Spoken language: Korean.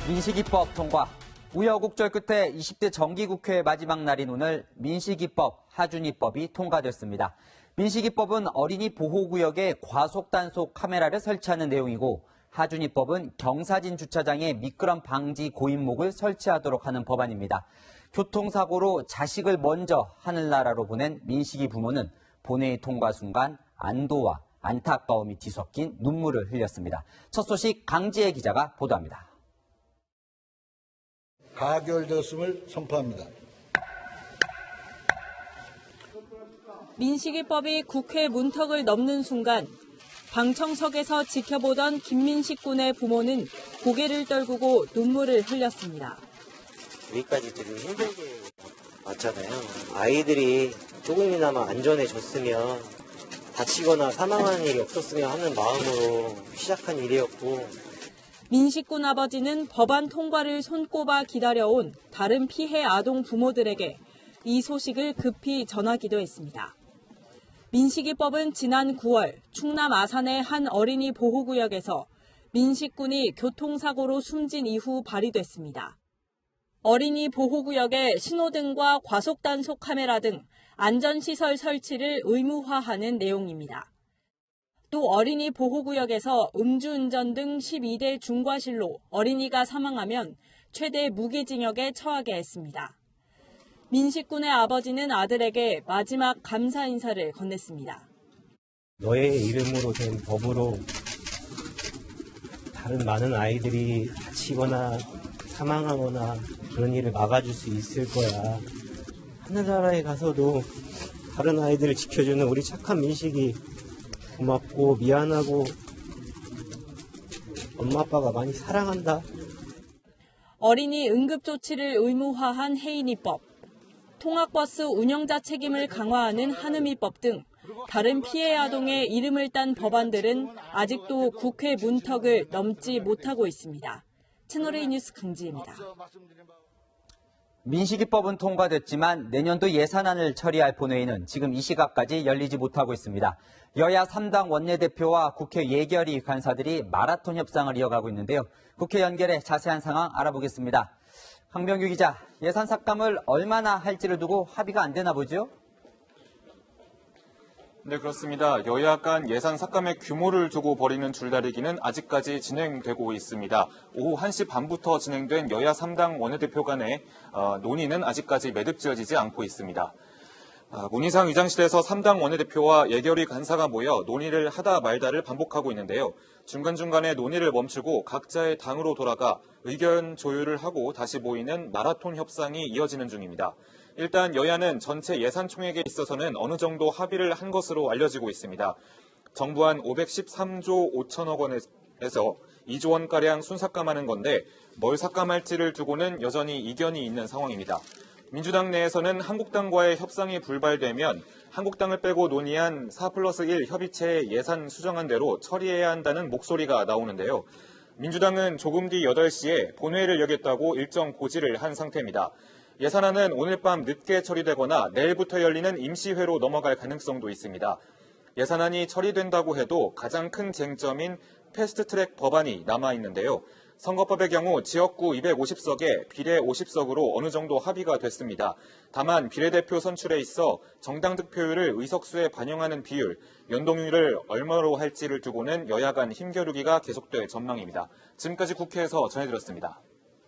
민식이법 통과. 우여곡절 끝에 20대 정기국회 마지막 날인 오늘 민식이법, 하준이법이 통과됐습니다. 민식이법은 어린이 보호구역에 과속단속 카메라를 설치하는 내용이고, 하준이법은 경사진 주차장에 미끄럼 방지 고인목을 설치하도록 하는 법안입니다. 교통사고로 자식을 먼저 하늘나라로 보낸 민식이 부모는 본회의 통과 순간 안도와 안타까움이 뒤섞인 눈물을 흘렸습니다. 첫 소식 강지혜 기자가 보도합니다. 가결되었음을 선포합니다. 민식이법이 국회 문턱을 넘는 순간 방청석에서 지켜보던 김민식 군의 부모는 고개를 떨구고 눈물을 흘렸습니다. 여기까지 되게 힘들게 왔잖아요. 아이들이 조금이나마 안전해졌으면 다치거나 사망하는 일이 없었으면 하는 마음으로 시작한 일이었고, 민식 군 아버지는 법안 통과를 손꼽아 기다려온 다른 피해 아동 부모들에게 이 소식을 급히 전하기도 했습니다. 민식이법은 지난 9월 충남 아산의 한 어린이 보호구역에서 민식 군이 교통사고로 숨진 이후 발의됐습니다. 어린이 보호구역에 신호등과 과속단속 카메라 등 안전시설 설치를 의무화하는 내용입니다. 또 어린이 보호구역에서 음주운전 등 12대 중과실로 어린이가 사망하면 최대 무기징역에 처하게 했습니다. 민식 군의 아버지는 아들에게 마지막 감사 인사를 건넸습니다. 너의 이름으로 된 법으로 다른 많은 아이들이 다치거나 사망하거나 그런 일을 막아줄 수 있을 거야. 하늘나라에 가서도 다른 아이들을 지켜주는 우리 착한 민식이 고맙고 미안하고 엄마 아빠가 많이 사랑한다. 어린이 응급조치를 의무화한 혜인이법, 통학버스 운영자 책임을 강화하는 한음이법 등 다른 피해 아동의 이름을 딴 법안들은 아직도 국회 문턱을 넘지 못하고 있습니다. 채널A 뉴스 강지혜입니다. 민식이법은 통과됐지만 내년도 예산안을 처리할 본회의는 지금 이 시각까지 열리지 못하고 있습니다. 여야 3당 원내대표와 국회 예결위 간사들이 마라톤 협상을 이어가고 있는데요. 국회 연결해 자세한 상황 알아보겠습니다. 강병규 기자, 예산 삭감을 얼마나 할지를 두고 합의가 안 되나 보죠? 네, 그렇습니다. 여야 간 예산 삭감의 규모를 두고 벌이는 줄다리기는 아직까지 진행되고 있습니다. 오후 1시 반부터 진행된 여야 3당 원내대표 간의 논의는 아직까지 매듭지어지지 않고 있습니다. 문희상 의장실에서 3당 원내대표와 예결위 간사가 모여 논의를 하다 말다를 반복하고 있는데요. 중간중간에 논의를 멈추고 각자의 당으로 돌아가 의견 조율을 하고 다시 모이는 마라톤 협상이 이어지는 중입니다. 일단 여야는 전체 예산 총액에 있어서는 어느 정도 합의를 한 것으로 알려지고 있습니다. 정부안 513조 5천억 원에서 2조 원가량 순삭감하는 건데 뭘 삭감할지를 두고는 여전히 이견이 있는 상황입니다. 민주당 내에서는 한국당과의 협상이 불발되면 한국당을 빼고 논의한 4+1 협의체의 예산 수정안대로 처리해야 한다는 목소리가 나오는데요. 민주당은 조금 뒤 8시에 본회의를 열겠다고 일정 고지를 한 상태입니다. 예산안은 오늘 밤 늦게 처리되거나 내일부터 열리는 임시회로 넘어갈 가능성도 있습니다. 예산안이 처리된다고 해도 가장 큰 쟁점인 패스트트랙 법안이 남아있는데요. 선거법의 경우 지역구 250석에 비례 50석으로 어느 정도 합의가 됐습니다. 다만 비례대표 선출에 있어 정당 득표율을 의석수에 반영하는 비율, 연동률을 얼마로 할지를 두고는 여야 간 힘겨루기가 계속될 전망입니다. 지금까지 국회에서 전해드렸습니다.